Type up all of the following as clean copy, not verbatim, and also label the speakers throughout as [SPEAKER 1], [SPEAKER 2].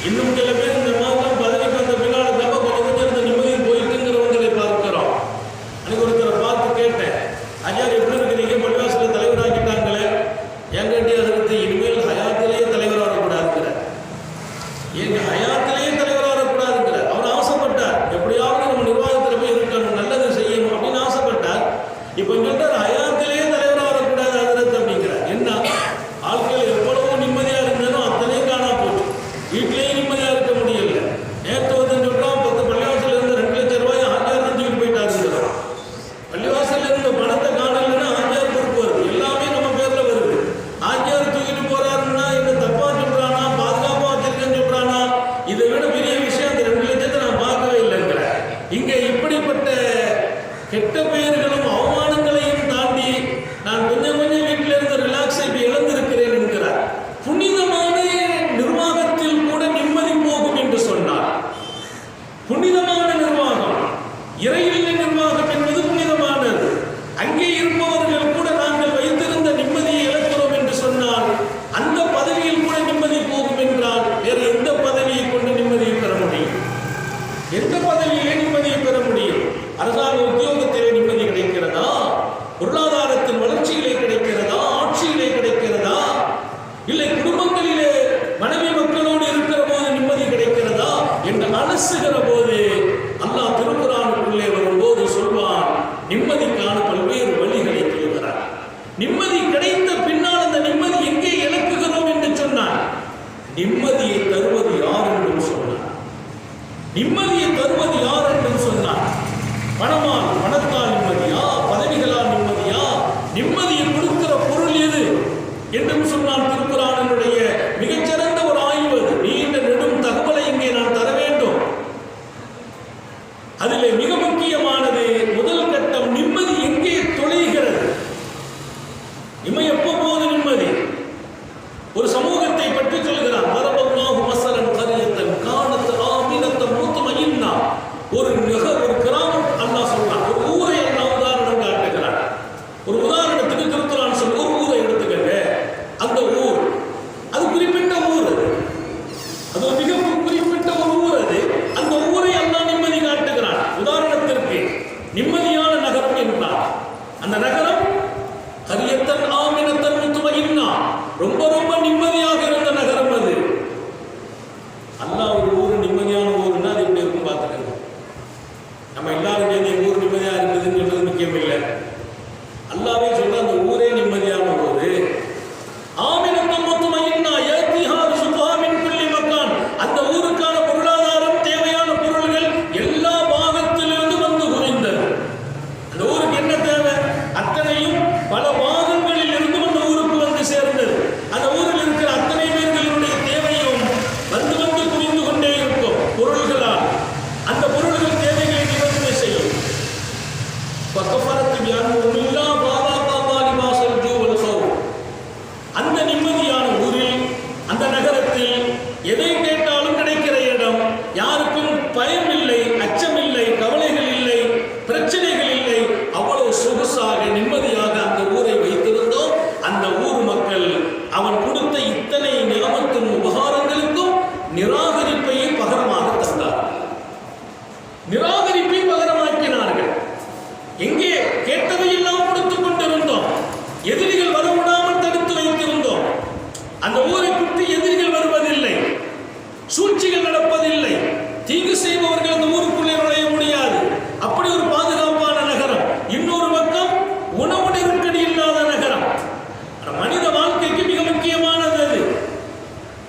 [SPEAKER 1] இன்னும் சில பேர் இந்த மாதிரி பதவிக்கு வந்த பின்னால் கொஞ்சம் கெட்ட பெயர்களும் அவமானங்களையும் தாண்டி நான் கொஞ்சம் கொஞ்சம் வீட்டில் இருந்து ரிலாக்ஸை இழந்திருக்கிறேன் என்கிறார். புனிதமான நிர்வாகத்தில் கூட நிம்மதி போகும் என்று சொன்னார். புனிதமான நிர்வாகம், இறையில்லை நிர்வாகம் என்பது புனிதமானது. அங்கே இருப்பவர்கள் கூட நாங்கள் வைத்திருந்த நிம்மதியை இழக்கிறோம் என்று சொன்னால் அந்த பதவியில் கூட நிம்மதி போகும் என்றால் வேறு எந்த பதவியை கொண்டு நிம்மதியை பெற முடியும்? எந்த பதவியிலே நிம்மதியை பெற முடியும்? அரசாங்க உத்தியோகத்திலே நிம்மதி கிடைக்கிறதா? பொருளாதாரத்தின் வளர்ச்சியிலே கிடைக்கிறதா? ஆட்சியிலே கிடைக்கிறதா? இல்லை குடும்பங்களிலே மனைவி மக்களோடு இருக்கிற போது நிம்மதி கிடைக்கிறதா என்று அலசுகிற போது அல்லாஹ் திருக்குர்ஆனுக்குள்ளே வரும்போது சொல்வான், நிம்மதிக்கான பல்வேறு வழிகளை சொல்கிறார். நிம்மதி கிடைத்த பின்னால் அந்த நிம்மதி எங்கே இழக்குகிறோம் என்று சொன்னான். நிம்மதியை தருவது யார் என்றும் சொன்னார். நிம்மதியை தருவது யார் என்றும் சொன்னார். பணமால், பணத்தால் நிம்மதியா? பதவிகளால் நிம்மதியா? நிம்மதியை கொடுக்கிற பொருள் எது என்றும் சொன்னால் திருக்குர்ஆனுடைய மிகச்சிறந்த ஒரு ஆய்வு. நீண்ட நெடும் தகவலை இங்கே நான் தர வேண்டும். அதிலே மிக முக்கியமானது முதல் கட்டம், நிம்மதி எங்கே தொலைகிறது? இமை எப்போ போது நிம்மதி? ஒரு சமூகத்தை பற்றி சொல்கிறார். வரபல்லாஹு மஸலன் கரியத்தன் கானத் ஆமினத்தன் முத்மஇன்னா. ஒரு கிராமம் அல்லாஹ் சொல்றான். ஒரு ஊரை அல்லாஹ் உதாரணம் காட்டுகிறார். ஒரு உதாரணத்துக்கு திருக்குர்ஆன் சொல்ற ஒரு ஊரை எடுத்துக்கங்க. அந்த ஊர் அது குறிப்பிட்ட ஊர், அது மிக குறிப்பிட்ட ஒரு ஊர். அது அந்த ஊரை அல்லாஹ் நிம்மதி காட்டுகிறான். உதாரணத்திற்கு நிம்மதியான நகரம் என்றார். அந்த நகரம் கரியத்தன் ஆமினத்தன் முத்மஇன்னா, ரொம்ப ரொம்ப நிம்மதியாக இருந்த நகரம் அது. அல்லாஹ் ஒரு ஊர் நிம்மதியான ஊர்னா அது எப்படி இருக்கும் பார்த்துக்கணும். நம்ம எல்லாரும் சேர்ந்து எங்க ஊர் நிம்மதியா இருக்குதுன்னு சொல்றது முக்கியம் இல்லை. அல்லாஹ்வே சொல்ற அந்த ஊரே நிம்மதியான ஊரு. ஆமினத்தன் முத்மஇன்னா யத்திஹா ரிஸ்குஹா மின் குல்லி மக்கான். அந்த ஊருக்கான பொருளாதாரம், தேவையான பொருள்கள் எல்லா பாகத்திலிருந்து வந்து குவிந்தது. அந்த ஊருக்கு என்ன தேவை அத்தனையும் பல பாகங்களில் இருந்து அந்த ஊருக்கு வந்து சேர்ந்தது. அந்த ஊரில் இருக்கிற அத்தனை பேர்களுடைய தேவையும் வந்து வந்து குவிந்து கொண்டே இருக்கும் பொருள்களால். அந்த பொருள்கள் தேவைகளை நிவர்த்தி செய்யும். அந்த நிம்மதியான ஊரில், அந்த நகரத்தில் எதை கேட்டாலும் கிடைக்கிற இடம், யாருக்கும் பயம் இல்லை, அச்சம் இல்லை, கவலைகள் இல்லை, பிரச்சனைகள் இல்லை. அவ்வளவு சொகுசாக நிம்மதியாக அந்த ஊரை வைத்திருந்தோம். அந்த ஊர் மக்கள் அவன் கொடுத்த இத்தனை நியமத்தின் உபகாரங்களுக்கும் நிராகரிப்பையை பகரமாக தந்தார். நிராகரிப்பை பகரமாக்கினார்கள். எங்கே கேட்டதையெல்லாம் கொடுத்துக் கொண்டிருந்தோம். எதிரிகள் வர விடாமல் தடுத்து வைத்திருந்தோம். அந்த ஊரை சுற்றி எதிரிகள் வருவதில்லை, சூழ்ச்சிகள் நடப்பதில்லை, தீங்கு செய்பவர்கள் அந்த ஊருக்குள்ளே நுழைய முடியாது. அப்படி ஒரு பாதுகாப்பான நகரம். இன்னொரு பக்கம் உணவு நெருக்கடி இல்லாத நகரம். மனித வாழ்க்கைக்கு மிக முக்கியமானது அது.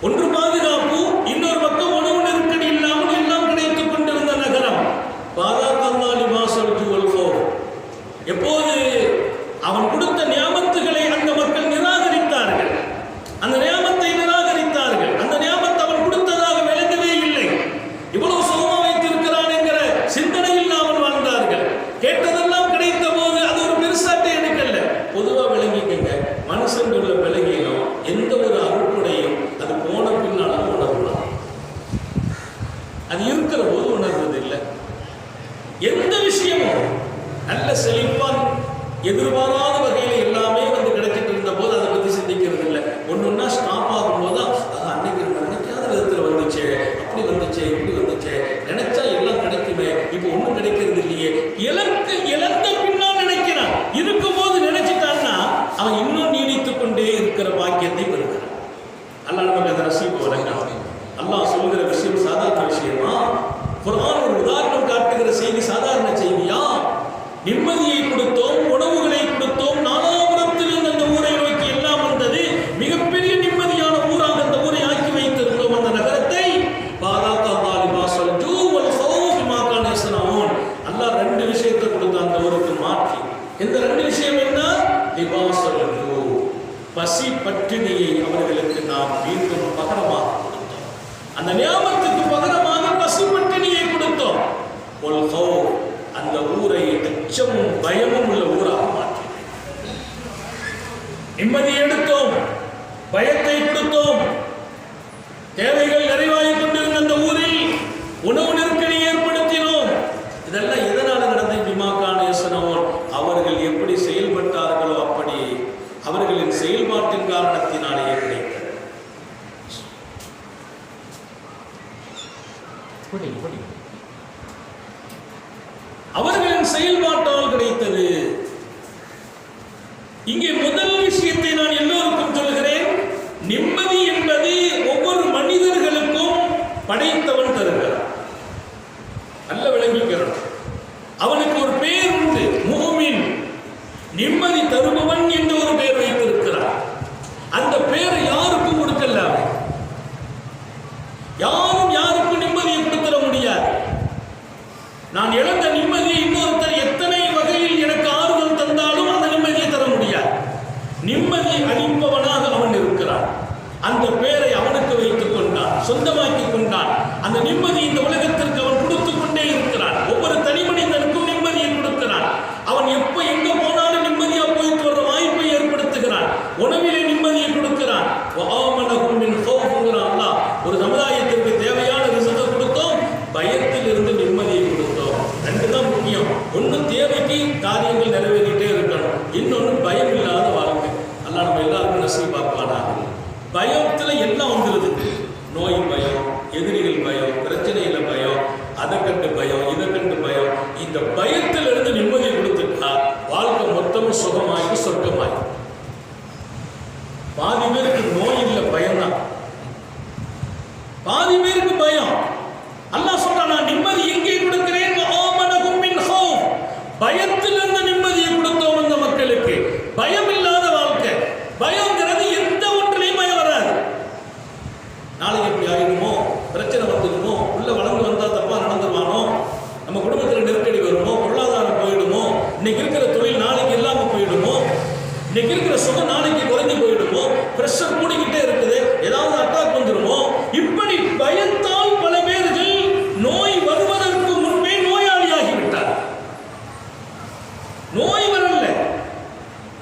[SPEAKER 1] ஒன்று பாதுகாப்பு, இன்னொரு பக்கம் உணவு நெருக்கடி இல்லாமல் எல்லாம் கிடைத்துக் கொண்டிருந்த நகரம். எப்போது அவன் கொடுத்த நியாமத்துகளை அந்த மக்கள் நிராகரித்தார்கள். அந்த நியாமத்தை நிராகரித்தார்கள். அந்த நியாமத்தை அவன் கொடுத்ததாக விளங்கவே இல்லை. இவ்வளவு சுகமா வைத்திருக்கிறான் என்கிற சிந்தனையில் அவன் வாழ்ந்தார்கள். கேட்டதெல்லாம் கிடைத்த போது அது ஒரு பெருசாட்டை எடுக்கல. பொதுவாக விளங்கிக்கங்க, மனுஷன் உள்ள விலகிலும் எந்த ஒரு அருட்புடையும் அது போன பின்னாலும் உணரலாம். அது இருக்கிற போது உணர்வது இல்லை. எந்த விஷயமும் நல்ல செழிப்பான் எதிர்பாராத வகையில் எல்லாமே வந்து கிடைச்சிட்டு இருந்த போது அதை பற்றி சிந்திக்கிறது இல்லை. ஒன்னொன்னா ஸ்டாப் ஆகும்போது அன்னைக்கு நினைக்காத விதத்தில் வந்துச்சு, அப்படி வந்துச்சு, இப்படி வந்துச்சு, நினைச்சா எல்லாம் கிடைக்குமே, இப்போ ஒன்றும் கிடைக்கிறது இல்லையே. இழந்த பின்னால் நினைக்கிறான். இருக்கும் போது நினைச்சிட்டான்னா அவன் இன்னும் நீடித்துக் கொண்டே இருக்கிற பாக்கியத்தை பெறுகிறான். அல்லாஹ் நமக்கு அதை ரசீப் வழங்கான். அல்லாஹ் சொல்கிற விஷயம் சாதாரண விஷயமா? குர்ஆன் ஒரு உதாரணம் காட்டுகிற செய்தி சாதாரண செய்தியா? நிம்மதியை கொடுத்தோம், உணவுகளை கொடுத்தோம், நாலாபுரத்திலிருந்து அந்த ஊரை நோக்கி எல்லாம் வந்தது. மிகப்பெரிய நிம்மதியான ஊராக அந்த ஊரை ஆக்கி வைத்திருந்தோம். அந்த நகரத்தை அல்லாஹ் ரெண்டு விஷயத்தை கொடுத்த அந்த ஊருக்கு மாற்றி. இந்த ரெண்டு விஷயம் என்ன? பசி பட்டினியை அவர்களுக்கு நாம் மீண்டும் பகரமாக கொடுத்தோம். அந்த நியாமத்துக்கு பகரமாக பசி பட்டினியை கொடுத்தோம். அந்த ஊரை அச்சமும் பயமும் உள்ள ஊராக மாற்றி நிம்மதி எடுத்தோம், பயத்தை கொடுத்தோம். தேவைகள் நிறைவாகிக் கொண்டிருந்த அந்த ஊரில் உணவு நெருக்கடி ஏற்படுத்தினோம். இதெல்லாம் எதனால நடந்த பிமாகான அவர்கள் எப்படி செயல்பட்டார்களோ அப்படி அவர்களின் செயல்பாட்டின் காரணத்தினாலேயே கிடைத்தது. அவர்களின் செயல்பாட்டால் கிடைத்தது. இங்கே முதல் விஷயத்தை நான் எல்லோருக்கும் சொல்கிறேன். நிம்மதி என்பது ஒவ்வொரு மனிதர்களுக்கும் படைத்தவன் தருகிறார். நல்ல விளங்கிக்கிறோம். அவனுக்கு ஒரு பேர் உண்டு, முஃமின், நிம்மதி தருபவன் என்று ஒரு பெயர் வைத்திருக்கிறார். அந்த பெயரை யாருக்கும் கொடுக்கல. யாரும் யாருக்கும் நிம்மதியை கொடுத்துட முடியாது. நான் இழந்த நிம்மதியை இன்னொருத்தர் எத்தனை வகையில் எனக்கு ஆறுதல் தந்தாலும் அந்த நிம்மதியை தர முடியாது. நிம்மதியை அளிப்பவனாக அவன் இருக்கிறான். அந்த பெயரை அவனுக்கு வைத்துக் கொண்டான், சொந்தமாக்கி கொண்டான். அந்த நிம்மதி இந்த உலகத்திற்கு அவன் கொடுத்துக் கொண்டே இருக்கிறான். ஒவ்வொரு தனி மனிதனுக்கும் நிம்மதியை கொடுக்கிறான். அவன் எப்ப எங்க போனாலும் நிம்மதியா போயிட்டு வர வாய்ப்பை ஏற்படுத்துகிறான். உணவிலே நிம்மதியை கொடுக்கிறான். ஒரு சமுதாயத்திற்கு தேவையான ரிசல்ட்டை கொடுத்தோம், பயத்தில் இருந்து நிம்மதியை கொடுத்தோம். ரெண்டு தான் முக்கியம். ஒன்று தேவைக்கு காரியங்கள் நிறைவேறிட்டே இருக்கணும், இன்னொன்று பயம் இல்லாத வாழ்க்கை. அல்லாஹ் நம்ம எல்லாருக்கும் நசீபாக்குவானா. பயத்தில் எல்லாம் வந்துடுது. நோய் பயம், எதிரிகள் பயம், பிரச்சனையில பயம், அதை கண்டு பயம், இதை கண்டு பயம். இந்த பயத்தில் இருந்து நிம்மதியை கொடுத்துட்டா வாழ்க்கை மொத்தமும் சுகமாகி சொர்க்கமாகி. பாதி பேருக்கு நோய் இல்லை, பயம்தான். பாதி பேருக்கு பயம். அல்லாஹ் சொல்றான், நான் நிம்மதி எங்கே கொடுக்கிறேன்? பயத்திலிருந்து நிம்மதியை கொடுத்தோம் அந்த மக்களுக்கு. பயம் இல்லாத வாழ்க்கை. பயங்கிறது எந்த ஒன்றிலையும் பயம் வராது. நாளைக்கு எப்படி ஆகிடுமோ, பிரச்சனை வந்துடுமோ, உள்ள வளர்ந்து வந்தா தப்பா நடந்துருவானோ, நம்ம குடும்பத்தில் நெருக்கடி வருமோ, பொருளாதாரம் போயிடுமோ, இன்னைக்கு இருக்கிற தொழில் நாளைக்கு இல்லாம போயிடுமோ, இன்னைக்கு இருக்கிற சுகம் நாளைக்கு குறைஞ்சு போயிடுமோ, பிரஷர் கூடிக்கிட்டே இருக்குது, ஏதாவது அட்டாக் வந்துடுமோ. இப்படி பயத்தால் பல பேர்கள் நோய் வருவதற்கு முன்பே நோயாளியாகிவிட்டார். நோய் வரல,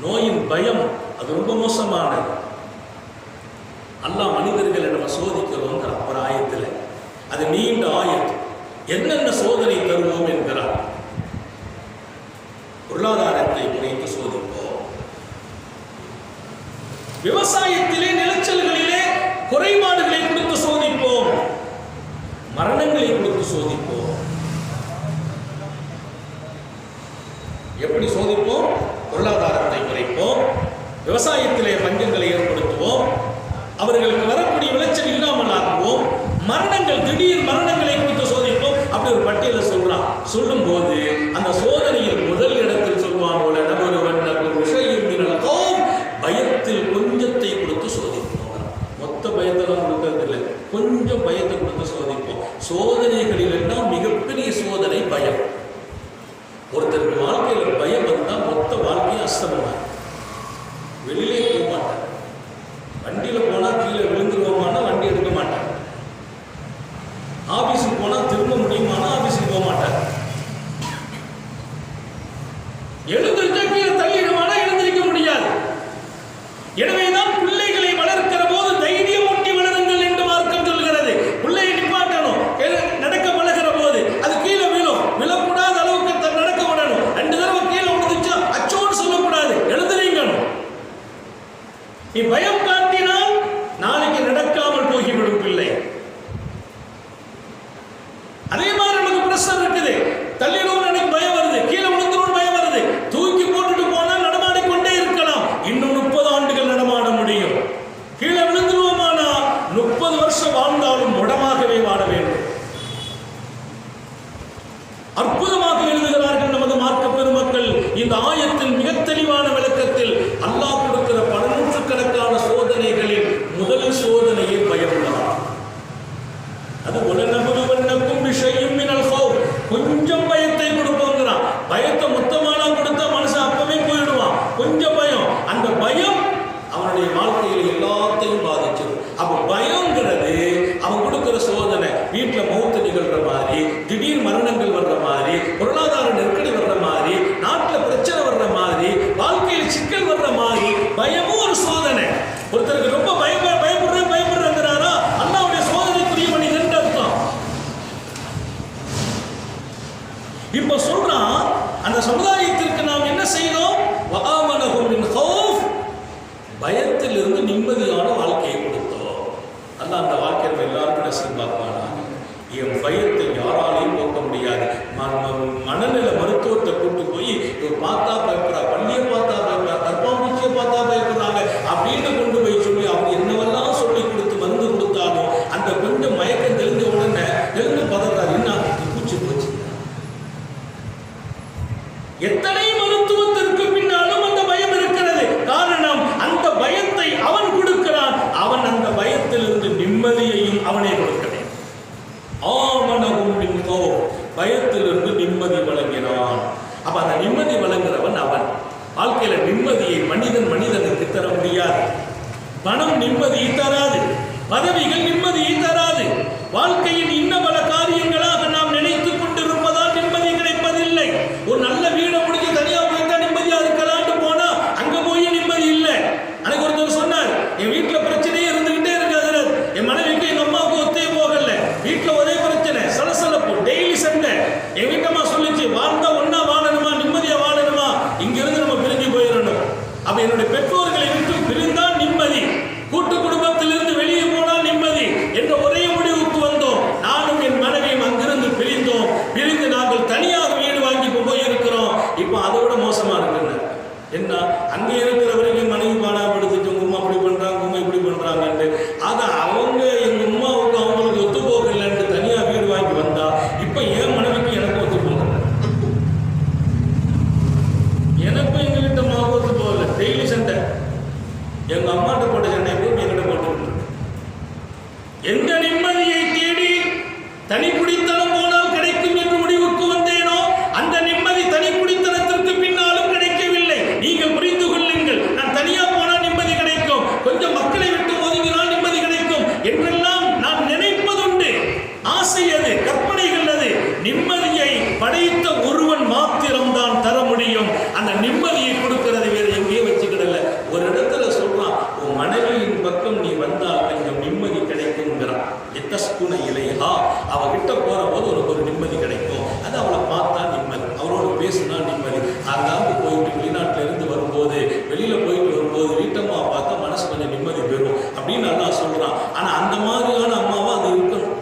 [SPEAKER 1] நோயின் பயம் அது ரொம்ப மோசமானது. அல்லாஹ் மனிதர்களை நம்ம சோதிக்கிறோங்கிற ஒரு ஆயத்தில், அது நீண்ட ஆயத்து. என்னென்ன சோதனை தருவோம் என்கிறார். பொருளாதாரத்தை குறைத்து சோதிப்போம், விவசாயத்திலே நிலச்சல்களிலே குறைபாடுகளை கொடுத்து சோதிப்போம், மரணங்களை கொடுத்து சோதிப்போம். எப்படி சோதிப்போம்? பொருளாதாரத்தை குறைப்போம், விவசாயத்திலே பஞ்சங்களை ஏற்படுத்துவோம், அவர்களுக்கு வரக்கூடிய விளைச்சல் இல்லாமல் ஆக்குவோம், மரணங்கள், திடீர் மரணங்களை கொடுத்து சோதிப்போம். அப்படி ஒரு பட்டியலை சொல்றான். சொல்லும் போது அந்த சோதனையில் முதல் இடத்தில் சொல்வான், பயத்தில் கொஞ்சத்தை கொடுத்து சோதிப்போம். மொத்த பயத்தெல்லாம் கொடுக்கறது இல்லை, கொஞ்சம் பயத்தை கொடுத்து சோதிப்போம். சோதனைகளில் எல்லாம் மிகப்பெரிய சோதனை பயம். ஒருத்தருக்கு வாழ்க்கையில் பயம் வந்தால் மொத்த வாழ்க்கையும் அஸ்தமமாக, வெளியிலே போக மாட்டார். வண்டியில் போனால் கீழே விழுந்துருவோமானா வண்டி எடுக்க மாட்டார். ஆபீஸுக்கு போனால் திரும்ப முடியுமானா ஆபீஸுக்கு போக மாட்டார். எழுந்திருச்சா கீழே தள்ளிடுமானா எழுந்திருக்க முடியாது. எனவேதான் பிள்ளைகளை வளர்க்கிற போது தைரியம் ஊட்டி வளருங்கள் என்று மார்க்கம் சொல்கிறது. பிள்ளையை நிப்பாட்டணும், நடக்க பழகிற போது அது கீழே விழும், விழக்கூடாத அளவுக்கு நடக்க விடணும். 2 தடவை கீழே விழுந்துச்சா அச்சோன்னு சொல்லக்கூடாது, எழுந்திருக்கணும். நீ பயம் காட்டினால் நாளைக்கு நடக்காமல் போகிவிடும் பிள்ளை. அதே மாதிரி நமக்கு பிரஷர் இருக்குது, தள்ளிடும் எனக்கு பயம் வருது, கீழே விழுந்துடும் பயம் வருது, தூக்கி போட்டுட்டு போனால் நடமாடிக்கொண்டே இருக்கலாம். இன்னும் 30 ஆண்டுகள் நடமாட முடியும். கீழே விழுந்துருவோமானா 30 வருஷம் வாழ்ந்தாலும் முடமாகவே வாழ வேண்டும். அற்புதமாக எழுதுகிறார்கள் நமது மார்க்க பெருமக்கள். இந்த ஆயத்தில் மிக தெளிவான விளக்கத்தில் அல்லாஹ் கொடுக்கிற பல நூற்றுக்கணக்கான சோதனைகளில் முதல் சோதனையை பயமுள்ளதான். அது உலனபுதுவன்னக்கும் பிஷையும் மினல் ஹௌஃப், கொஞ்சம் பயத்தை கொடுப்போங்கிறான். பயத்தை மொத்தமானா கொடுத்தா மனுஷன் அப்பவே போயிடுவான். கொஞ்சம் பயம், அந்த பயம் அவனுடைய வாழ்க்கையில் எல்லாத்தையும் பாதிச்சிடும். அப்போ பயங்கிறது அவன் கொடுக்கிற சோதனை. வீட்டில் மௌத்து நிகழ்ற மாதிரி, திடீர் மரணங்கள் வர்ற மாதிரி, பொருளாதார நெருக்கடி வர்ற மாதிரி, இப்ப சொல்றான், அந்த சமுதாயத்திற்கு நாம் என்ன செய்தோம்? வஆமனஹும் மின் ஹௌஃப், பயத்திலிருந்து நிம்மதியான வாழ்க்கையை கொடுத்தோம். அல்லாஹ் அந்த வாழ்க்கையை நம்ம எல்லாருக்கும் நசீபாக்குவானா. என் பயத்தை யாராலையும் போக்க முடியாது. மனநிலை மருத்துவத்தை கூட்டு போய் இவர் பார்த்தா பயப்படுறா, பள்ளியை பார்த்தா பயப்படுறா, கற்பாம்பூச்சியை பார்த்தா பயப்படுறாங்க அப்படின்னு கொண்டு போய் சொல்லி அவங்க என்னவெல்லாம் சொல்லி கொடுத்து மருந்து கொடுத்தாலும் அந்த கொஞ்சம் மயக்கம் தெரிஞ்ச உடனே எழுந்து பதறாரு, என்ன பூச்சி போச்சு. எத்தனை மருத்துவத்திற்கு பின்னாலும் அந்த பயம் இருக்கிறது. காரணம், அந்த பயத்தை அவன் கொடுக்கிறான். அவன் அந்த பயத்திலிருந்து நிம்மதியையும் அவனே கொடுக்கிறான். ஆமனஹும் மின் ஹௌஃப், பயத்திலிருந்து நிம்மதி வழங்கினான். அப்ப அந்த நிம்மதி வழங்குறவன் அவன். வாழ்க்கையில நிம்மதியை மனிதனுக்கு தர முடியாது. பணம் நிம்மதியை தராது, பதவிகள் நிம்மதியை தராது. வாழ்க்கையின் இன்ன பல காரியங்களாக நாம் நினைத்துக் கொண்டிருப்பதால் நிம்மதி கிடைப்பதில்லை. ஒரு நல்ல வீடை முடிஞ்சு தனியா போயிட்டா நிம்மதியா இருக்கலாம்னு போனா அங்க போய் நிம்மதி இல்லை. அன்னைக்கு ஒருத்தர் சொன்னார், என் வீட்டுல பிரச்சனையே இருந்துகிட்டே இருக்காது, என் மனைவிக்கு எங்க அம்மாவுக்கு ஒத்தே போகல, வீட்டுல ஒரே பிரச்சனை, சலசலப்பு, டெய்லி சண்டை. என் வீட்டம்மா சொல்லிச்சு, வாழ்ந்தா ஒன்னா வாழணுமா, நிம்மதியா வாழணுமா, இங்க இருந்து நம்ம பிரிஞ்சு போயிடணும். அப்ப என்னுடைய பெற்றோர்களை விட்டு பிரிந்தால் நிம்மதி, கூட்டு குடும்பத்திலிருந்து வெளியே போனால் நிம்மதி என்ற ஒரே முடிவுக்கு வந்தோம். நானும் என் மனைவியும் அங்கிருந்து பிரிந்து நாங்கள் தனியாக வீடு வாங்கி போயிருக்கிறோம். இப்போ அதை விட மோசமா இருக்குன்னு என்ன, அங்க இருக்கிற வரைக்கும் மனைவி பாடாப்படுத்திட்டு உங்க அம்மா அப்படி பண்றாங்க, உங்க இப்படி பண்றாங்கன்னு. ஆக அவங்க எங்க அம்மாவுக்கு அவங்களுக்கு ஒத்து போகலன்னு தனியா வீடு வாங்கி வந்தா, இப்ப என் மனைவிக்கு எனக்கு ஒத்து போகல, எனக்கும் எங்க வீட்டு அம்மாவுக்கு ஒத்து போகல. டெய்லி சண்டை, எங்க அம்மாட்ட போட்ட சண்டை போய் எங்கிட்ட போட்டு. எந்த நிம்மதியை தேடி தனிக்குடித்தனம் போனால் கிடைக்கும் என்று முடிவுக்கு வந்தேனோ, அந்த நிம்மதி தனிக்குடித்தனத்திற்கு பின்னாலும் கிடைக்கவில்லை. நீங்கள் புரிந்து கொள்ளுங்கள், நான் தனியா போனால் நிம்மதி கிடைக்கும், கொஞ்சம் மக்களை விட்டு ஒதுங்கினால் நிம்மதி கிடைக்கும் என்றெல்லாம் நான் நினைப்பதுண்டு. ஆசை அது, கற்பனைகள் அது. நிம்மதியை படைத்த ஒருவன் மாத்திரம்தான் தர முடியும். அந்த நிம்மதியை கொடுக்கிறது வேறு எங்கேயும் வச்சுக்கிடல. ஒரு இடத்துல சொல்றான், உன் மனைவியின் பக்கம் நீ வந்தால் கொஞ்சம் நிம்மதி கிடைக்கும்ங்கிறான். எத்தஸ்குன இலைஹா, அவகிட்ட போற போது உனக்கு ஒரு நிம்மதி கிடைக்கும். அது அவளை பார்த்தா நிம்மதி, அவளோட பேசினா நிம்மதி. அதாவது போயிட்டு வெளிநாட்டில இருந்து வரும்போது, வெளியில போயிட்டு வரும்போது வீட்டம்மா பார்த்தா மனசு கொஞ்சம் நிம்மதி பெறும் அப்படின்னு நல்லா சொல்றான். ஆனா அந்த மாதிரியான அம்மாவா அது இருக்கணும்.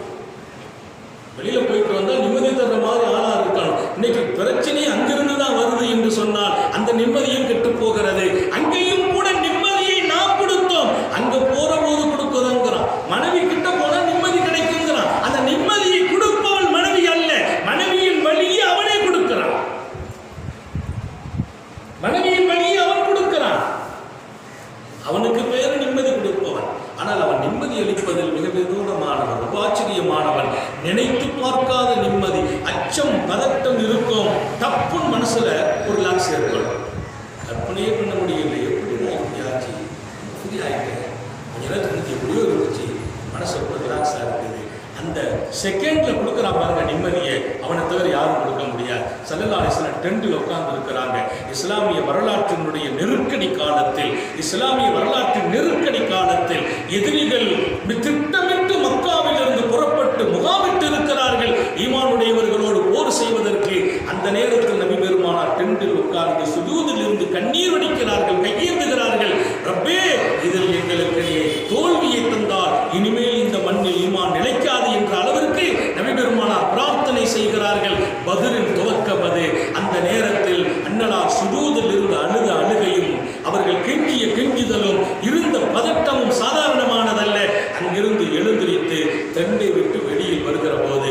[SPEAKER 1] வெளியில போயிட்டு வந்தா நிம்மதி தர்ற மாதிரி ஆளா இருக்கணும். இன்னைக்கு பிரச்சனை அங்கிருந்து தான் வருது என்று சொன்னால் அந்த நிம்மதியும் கெட்டு போகிறது. அங்கேயும் கூட நிம்மதியை நாம் கொடுத்தோம், அங்க போற போது கொடுக்குறோங்கிறான். மனைவி கிட்ட போனா நிம்மதி கிடைக்குங்கிறான். அந்த நிம்மதியை கொடுப்பவன் மனைவி அல்ல, மனைவியின் வழியை அவனே கொடுக்கிறான். மனைவியின் வழியை அவன் கொடுக்கிறான். அவனுக்கு பேரு நிம்மதி கொடுப்பவன். ஆனால் அவன் நிம்மதி அளிப்பதில் மிக விதூரமானவன், ரொம்ப ஆச்சரியமானவன். நினைத்து பார்க்காத நிம்மதி. அச்சம், பதட்டம் இருக்கும், தப்புன்னு மனசுல ஒரு லாக்ஸ் ஏற்படும். கற்பனையே பண்ண முடியல, எப்படிதான் இப்படி ஆச்சு, இப்படி ஆயிட்டேன், கொஞ்ச நேரத்துக்கு எப்படியோ இருந்துச்சு, மனசு ஒரு ரிலாக்ஸா இருக்குது. அந்த செகண்ட்ல கொடுக்குறான் பாருங்க நிம்மதியை, அவனை தவிர யாரும் கொடுக்க முடியாது. ஸல்லல்லாஹு அலைஹி வஸல்லம் டென்ட்டில் உட்கார்ந்து இருக்கிறாங்க. இஸ்லாமிய வரலாற்றினுடைய நெருக்கடி காலத்தில், இஸ்லாமிய வரலாற்றின் நெருக்கடி காலத்தில் எதிரிகள் திட்டமிட்டு மக்காவிலிருந்து புறப்பட்டு முகாமிட்டு இருக்கிறார்கள் ஈமானுடையவர்களோடு போர் செய்வதற்கு. அந்த நேரத்தில் நபி பெருமானார் டென்ட்டில் உட்கார்ந்து சுஜூதில் இருந்து கண்ணீர் வடிக்கிறார்கள், கையேந்துகிறார்கள். ரப்பே, இதில் எங்களுக்கு தோல்வியை தந்தால் இனிமேல் இந்த மண்ணில் ஈமான் நிலைக்காது என்ற அளவிற்கு நபி பெருமானார் பிரார்த்தனை செய்கிறார்கள். பத்ரின் துவக்கம் அது. அந்த நேரத்தில் அன்னலார் சுஜூதில் இருந்து அழுத அழுகையும் அவர்கள் கெஞ்சிய கெஞ்சுதலும் இருந்த பதட்டமும் சாதாரணமானதல்ல. அங்கிருந்து எழுந்திரித்து தன்னை விட்டு வெளியில் வருகிற போது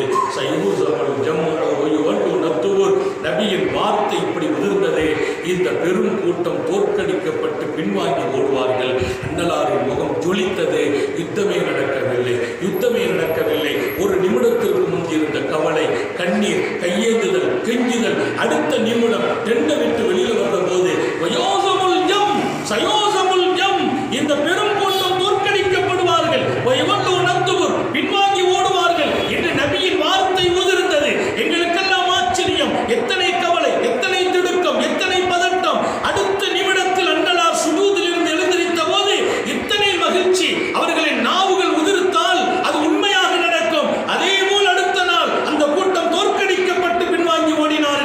[SPEAKER 1] நபியின் வார்த்தை இப்படி உதிர்ந்தது. இந்த பெரும் கூட்டம் தோற்கடிக்கப்பட்டு பின்வாங்கி ஓடுவார்கள். அன்னலாரின் முகம் ஜொலித்தது. யுத்தமே நடக்கவில்லை, யுத்தமே நடக்கவில்லை. ஒரு நிமிடத்திற்கு முன் இருந்த கவலை, கண்ணீர், கையேந்துதல், கெஞ்சுதல், அடுத்த நிமிடம் டெண்டை விட்டு வெளியில் வந்த போது வயோசமுல் ஜம், சயோசமுல் ஜம், இந்த பெரும் கூட்டம் தோற்கடிக்கப்படுவார்கள், பின்வாங்கி ஓடுவார்கள் என்று நபியின் வார்த்தை உதிர்ந்தது. எங்களுக்கெல்லாம் ஆச்சரியம். எத்தனை கவலை, எத்தனை திடுக்கம், எத்தனை பதட்டம். அடுத்த நிமிடத்தில் அன்னலார் சுஜூதில் இருந்து எழுந்திருந்த போது இத்தனை மகிழ்ச்சி. அவர்களின் நாவுகள் உதிர்த்தால் அது உண்மையாக நடக்கும். அதே போல் அடுத்த நாள் அந்த கூட்டம் தோற்கடிக்கப்பட்டு பின்வாங்கி ஓடினார்.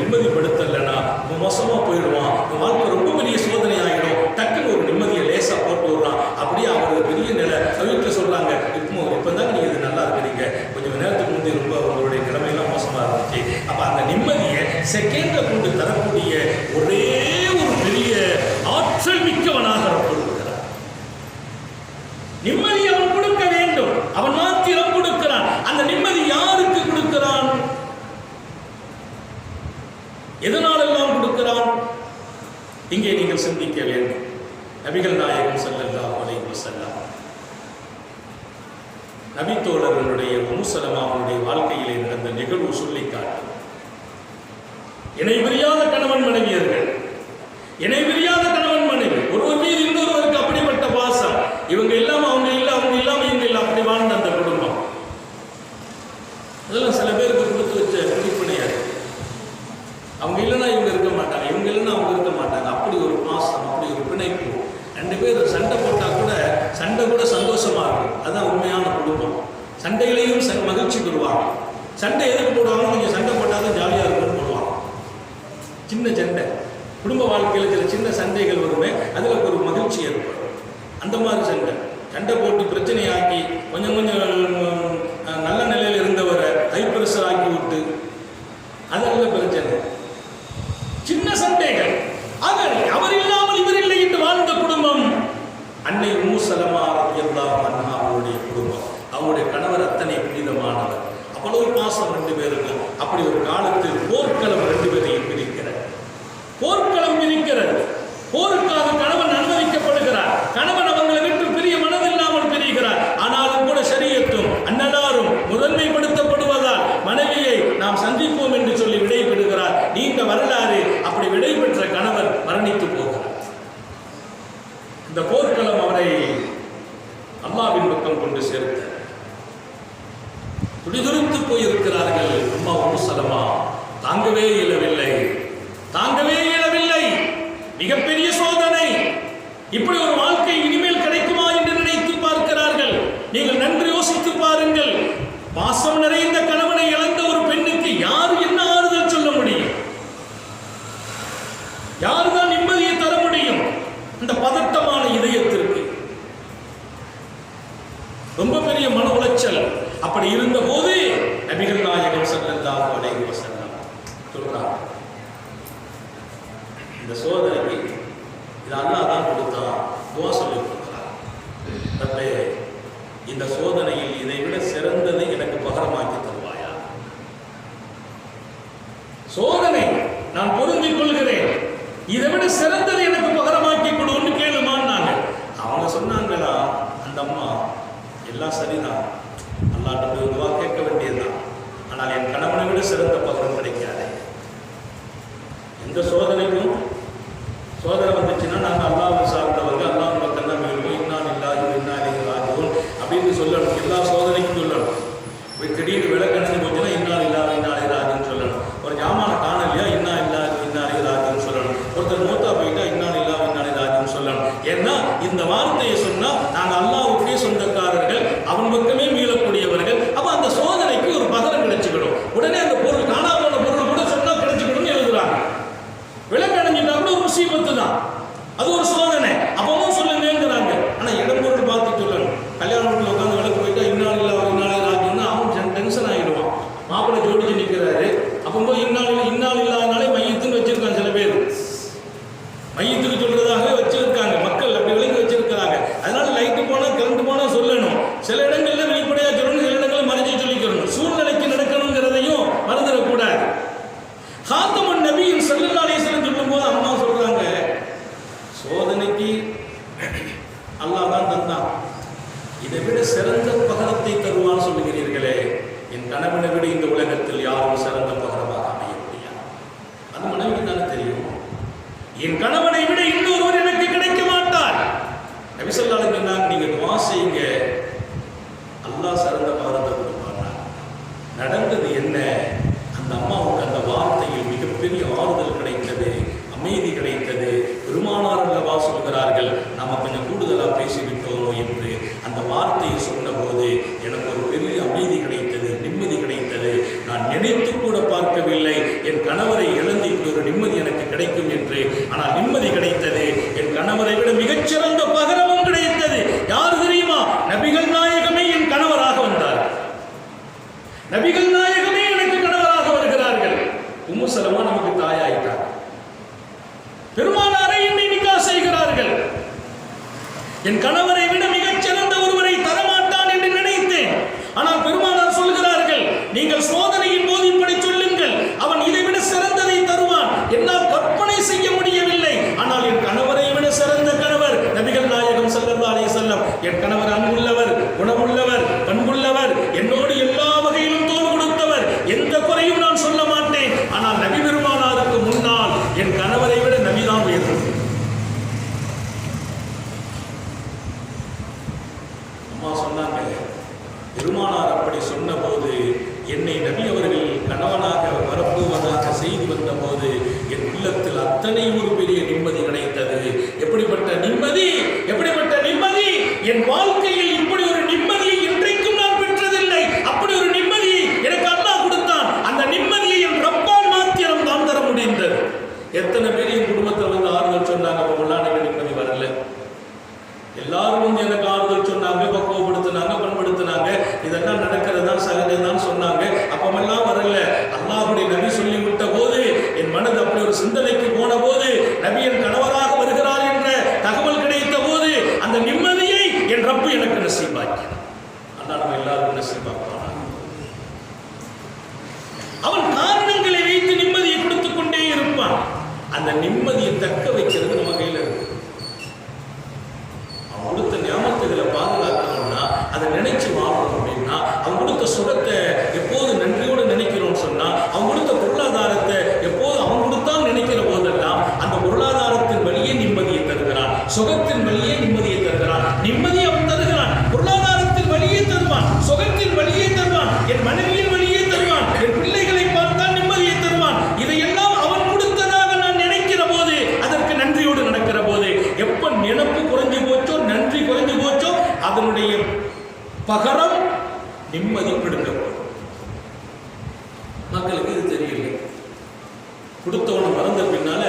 [SPEAKER 1] நிம்மதிப்படுத்தலைன்னா மோசமாக போயிடுவான், வாழ்க்கை ரொம்ப பெரிய சோதனை ஆகிடும். டக்குன்னு ஒரு நிம்மதியை லேசாக போட்டு விடுறான். அப்படியே அவங்களுக்கு பெரிய நிலை. வீட்டில் சொல்கிறாங்க, இப்போ தாங்க நீங்கள் இது நல்லா இருக்கிறீங்க, கொஞ்சம் நேரத்துக்கு முந்தைய ரொம்ப உங்களுடைய நிலைமையெல்லாம் மோசமாக இருந்துச்சு. அப்போ அந்த நிம்மதியை செகண்டில் கொண்டு தரக்கூடிய ஒரே ஒரு பெரிய ஆற்றல் மிக்கவனாக கொடுக்கிறார். நிம்மதி அவன் கொடுக்க வேண்டும், அவன் மாத்திரம் கொடுக்கிறான். அந்த நிம்மதி யாருக்கு கொடுக்கிறான்? எதனாலெல்லாம் கொடுக்கிறான்? இங்கே நீங்கள் சிந்திக்க வேண்டும். நபிகள் நாயகம் ஸல்லல்லாஹு அலைஹி வஸல்லம் நபி தோழர்களுடைய உம்மு ஸலமாவுடைய வாழ்க்கையிலே நடந்த நிகழ்வு சொல்லி காட்டும். இணை பிரியாத கணவன் மனைவியர்கள், இணை பிரியாத கணவன் மனைவி, ஒருவர் மீது இன்னொருவருக்கு அப்படிப்பட்ட பாசம். இவங்க இல்லாம அவங்க இல்லை, அவங்க இல்லாம இவங்க இல்லை, அப்படி வாழ்ந்த அந்த குடும்பம். அதெல்லாம் சில பேருக்கு கொடுத்து வச்ச குறிப்பினையாது. அவங்க இல்லைன்னா இவங்க இருக்க மாட்டாங்க, இவங்க இல்லைன்னா அவங்க இருக்க மாட்டாங்க. அப்படி ஒரு பாசம், அப்படி ஒரு பிணைப்பு. ரெண்டு பேர் சண்டை போட்டால் கூட சண்டை கூட சந்தோஷமா இருக்கும். அதுதான் உண்மையான குடும்பம். சண்டையிலையும் மகிழ்ச்சி பெறுவாங்க. சண்டை எதுக்கு போடுவாங்க? கொஞ்சம் சண்டை போட்டால் தான் ஜாலியாக இருக்கும்னு போடுவாங்க. சின்ன சண்டை, குடும்ப வாழ்க்கையில் சில சின்ன சண்டைகள் வருமே, அதில் ஒரு மகிழ்ச்சி ஏற்படும். அந்த மாதிரி சண்டை போட்டு பிரச்சனையாக்கி கொஞ்சம் நல்ல நிலையில் இருந்தவரை ஹைப்ரெஷர் ஆக்கி விட்டு அதெல்லாம் பிரச்சனை. சின்ன சண்டைகள். அவர் இல்லாமல் இவர் இல்லை என்று வாழ்ந்த குடும்பம் அன்னை உம்மு ஸலமா ரலியல்லாஹு அன்ஹா அவருடைய குடும்பம். அவருடைய கணவர் அத்தனை புனிதமானவர், அவ்வளவு பாசம் ரெண்டு பேருக்கும். அப்படி ஒரு காலத்தில் போர்க்களம் ரெண்டு பேரையும் பிரிக்கிறது. போர்க்களம் பிரிக்கிறது. போருக்காக கணவன் அனுமதிக்கப்படுகிறார். கணவன் அவங்களை விட்டு பிரிய மனதில்லாமல் பிரிகிறார். ஆனாலும் கூட ஷரியத்தும் அன்னலாரும் முதன்மைப்படுத்தப்படுவதால் மனைவியை நாம் சந்திப்போம் என்று சொல்லி விடைபெறுகிறார். நீண்ட வரலாறு. அப்படி விடைபெற்ற கணவர் மரணித்து போகிறார். இந்த போர்க்களம் அவரை அல்லாஹ்வின் பக்கம் கொண்டு சேர்த்த துடிதுடித்து போயிருக்கிறார்கள். அம்மா உம்மு ஸலமா தாங்கவே இயலவில்லை, தாங்கவே இயலவில்லை. மிகப்பெரிய சோதனை. இப்படி ஒரு வாழ்க்கை இனிமேல் கிடைக்குமா என்று நினைத்து பார்க்கிறார்கள். நீங்கள் நன்றி யோசித்து பாருங்கள். பாசம் நிறைந்த கணவனை இழந்த ஒரு பெண்ணுக்கு யார் என்ன ஆறுதல் சொல்ல முடியும்? யாருதான் நிம்மதியை தர முடியும்? அந்த பதட்டமான இதயத்திற்கு ரொம்ப பெரிய மன உளைச்சல். அப்படி இருந்த போது நபிகள் நாயகம் ஸல்லல்லாஹு அலைஹி வஸல்லம் சொல்றார், இந்த சோதனைக்கு இது அல்லாஹ் தான் கொடுத்தான். துஆ சொல்லி கொடுக்கிறார். ரப்பே, இந்த சோதனையில் இதை விட சிறந்ததை எனக்கு பகரமாக்கி தருவாயா? சோதனை நான் பொருந்திக் கொள்கிறேன், இதை விட சிறந்ததை எனக்கு பகரமாக்கி கொடுன்னு கேளுமான்னாங்க. அவங்க சொன்னாங்களா, அந்த அம்மா எல்லாம் சரிதான், அல்லாஹ்ட்ட போய் துஆ கேட்க வேண்டியதுதான், ஆனால் என் கணவனை விட சிறந்த பகரம் கிடைக்காது. எந்த சோதனைக்கும் சோதனை வந்துச்சுன்னா நாங்கள் அல்லாஹ்வை சார்ந்தவர்கள், அல்லாஹ் பக்கம் தான் மீளுவோம், இன்னா லில்லாஹி வ இன்னா இலைஹி ராஜிஊன் அப்படின்னு சொல்லணும். எல்லா சோதனைக்கும் சொல்லணும். திடீர்னு விளக்கணிஞ்சு போச்சுன்னா இன்னா லில்லாஹி வ இன்னா இலைஹி ராஜிஊன் சொல்லணும். ஒரு ஜாமான காணலையா, இன்னா லில்லாஹி வ இன்னா இலைஹி ராஜிஊன் சொல்லணும். ஒருத்தர் மூத்தா போயிட்டா இன்னா லில்லாஹி வ இன்னா இலைஹி ராஜிஊன் சொல்லணும். ஏன்னா இந்த வார்த்தையை சொன்னா நாங்கள் அல்லாஹ்வுக்கே சொந்தக்காரர்கள், அவன் பக்கமே மீளக்கூடியவர்கள். அப்ப அந்த சோதனைக்கு ஒரு பகரம் கிடைச்சுக்கணும். உடனே அந்த பொருள், காணா போன பொருள் கூட சொன்னா கிடைச்சுக்கணும்னு எழுதுறாங்க. விளக்கணிஞ்சிட்டா கூட ஒரு முசீபத்து தான், அது ஒரு சோதனை. அப்பவும் சொல்லுங்கிறாங்க. ஆனா இடம்பொருள் பார்த்து சொல்லணும். கல்யாண வீட்டில் உட்காந்து விளக்கு போயிட்டா இன்னாள் இல்லா ஒரு இன்னாலே ராஜ்யம்னா அவன் டென்ஷன் ஆகிடுவான். மாப்பிள்ளை ஜோடிச்சு நிற்கிறாரு, அப்போ இன்னாள் இல்லாதனாலே மையத்துன்னு வச்சிருக்காங்க. சில பேர் மையத்துக்கு சொல்றதாக வச்சிருக்காங்க, மக்கள் அப்படி விளக்கி வச்சிருக்கிறாங்க. அதனால லைட்டு போனா கரண்ட் போனா சொல்லணும். சில இடங்கள்ல வெளிப்படையா சொல்லணும், சில இடங்களில் மறைஞ்சு சொல்லிக்கிறணும். சூழ்நிலைக்கு நடக்கணுங்கிறதையும் மறந்துடக்கூடாது. ஹாத்தமுன் நபியின் ஸல்லல்லாஹு அலைஹி வஸல்லம் சொல்லும்போது அம்மா சொல்றாங்க, சோதனைக்கு அல்லாஹ் தான் தந்தான், இதை விட சிறந்த பகரத்தை தருவான்னு சொல்லுகிறீர்களே, என் கணவனை விட இந்த உலகத்தில் யாரும் சிறந்த பகரமாக அமைய முடியாது. அது மனைவிக்கு தானே தெரியும். என் கணவனை விட இன்னொருவர் எனக்கு கிடைக்க மாட்டார். நபி ஸல்லல்லாஹு அலைஹி வஸல்லம் நீங்க துஆ செய்யுங்க, அல்லாஹ் சிறந்த பகரத்தை கொடுப்பாங்க. நடந்தது என்ன? அந்த அம்மாவுக்கு அந்த வார்த்தையில் மிகப்பெரிய ஆறுதல் கிடைத்தது, அமைதி கிடைத்தது. பெருமானார் அல்லவா சொல்கிறார்கள், நாம கொஞ்சம் கூடுதலாக பேசிவிட்டோமோ என்று அந்த வார்த்தையை சொன்னபோது எனக்கு ஒரு பெரிய அமைதி கிடைத்தது, நிம்மதி கிடைத்தது. நான் நினைத்து கூட பார்க்கவில்லை, என் கணவரை இழந்த நிம்மதி, இப்படி ஒரு நிம்மதி எனக்கு கிடைக்கும் என்று. ஆனால் நிம்மதி கிடைத்தது. என் கணவரை விட மிகச்சிறந்த பகரமும் கிடைத்தது. யார் தெரியுமா? நபிகள் நாயகமே என் கணவராக வந்தார். நபிகள் நாயகமே எனக்கு கணவராக வருகிறார்கள். உம்மு சலமா நமக்கு தாயாயிட்டார். பெருமானாரை என்னை நிக்கா செய்கிறார்கள். என் கணவரை விட மிகச்சிறந்த ஒருவரை தரமாட்டான் என்று நினைத்தேன். ஆனால் பெருமானார் சொல்கிறார்கள், நீங்கள் சோதனையின் போது இப்படி சொல்லுங்கள், அவன் இதை விட சிறந்ததை தருவான். என்னால் கற்பனை செய்ய முடியவில்லை. ஆனால் என் கணவரை விட சிறந்த கணவர் நபிகள் நாயகம் ஸல்லல்லாஹு அலைஹி வஸல்லம். என் கணவர் அன்புள்ளவர், குணமுள்ளவர், பண்புள்ளவர், என்னோடு எல்லா வகையிலும் தோள் கொடுத்தவர். எந்த குறையும் நான் சொல்ல மாட்டேன். ஆனால் நபி பெருமானாருக்கு முன்னால் என் கணவரை விட நபிதான் உயர்ந்தது. அம்மா சொன்னாங்க, பெருமானார் அப்படி சொன்ன போது, என்னை நபி அவர்கள் கணவனாக வரப்போவதாக செய்தி வந்த போது என் உள்ளத்தில் அத்தனை ஒரு பெரிய நிம்மதி கிடைத்தது. எப்படிப்பட்ட நிம்மதி, எப்படிப்பட்ட நிம்மதி! என் வாழ்க்கையில் இப்படி ஒரு நிம்மதியை இன்றைக்கும் நான் பெற்றதில்லை. அப்படி ஒரு நிம்மதியை எனக்கு அல்லாஹ் கொடுத்தான். அந்த நிம்மதியை என் ரப்பால் மாத்திரம் தான் தர முடிந்தது. எத்தனை பேர் என் குடும்பத்தில் வந்து ஆறுதல் சொன்னாங்க, எனக்கு நிம்மதி வரல. எல்லாரும் வந்து எனக்கு ஆறுதல் சொன்னாங்க, பக்குவப்படுத்தினாங்க, பண்படுத்தினாங்க. இதெல்லாம் நடக்கிறது தான், சகஜம் தான் சொன்னாங்க. அப்பமெல்லாம் வரல. அல்லாஹ்வுடைய நபி சொல்லிவிட்ட போது என் மனது அப்படி ஒரு சிந்தனைக்கு போன போது, நபி என் கணவராக வருகிறார் என்ற தகவல் கிடைத்த போது அந்த நிம்மதியை என் ரப்பு எனக்கு நசீபாக்கினான். அல்லாஹ் நம்ம எல்லாருக்கும் நசீபாக்குவான். அவன் காரணங்களை வைத்து நிம்மதியை கொடுத்துக் கொண்டே இருப்பான். அந்த நிம்மதியை தக்க வைக்கிறது நம்ம கையில் இருக்கு. அவன் கொடுத்த ஞாபகத்துகளை பாதுகாக்கணும்னா, அதை நினைச்சு வாழணும் அப்படின்னா, அவன் கொடுத்த சுகத்தை எப்போது நன்றியோடு நினைக்கிறோம்னு சொன்னா, அவன் கொடுத்த பொருளாதாரத்தை எப்போது அவன் கொடுத்தான் நினைக்கிற போதெல்லாம் அந்த பொருளாதாரத்தின் வழியே நிம்மதியை தருகிறான், சுகத்தின் வழியே நிம்மதியை தருகிறான். நிம்மதியை அவன் தருகிறான், பொருளாதாரத்தின் வழியே தருவான், சுகத்தின் வழியே தருவான், என் மனைவியின் வழியே தருவான், என் பிள்ளைகளை பார்த்தால் நிம்மதியை தருவான். இதையெல்லாம் அவன் கொடுத்ததாக நான் நினைக்கிற போது, அதற்கு நன்றியோடு நடக்கிற போது, எப்ப நினைப்பு குறைஞ்சு போச்சோ, நன்றி குறைஞ்சு போச்சோ, அதனுடைய பகரம் நிம்மதி விடுக்கப்படும். மக்களுக்கு இது தெரியல. கொடுத்தவனை மறந்த பின்னால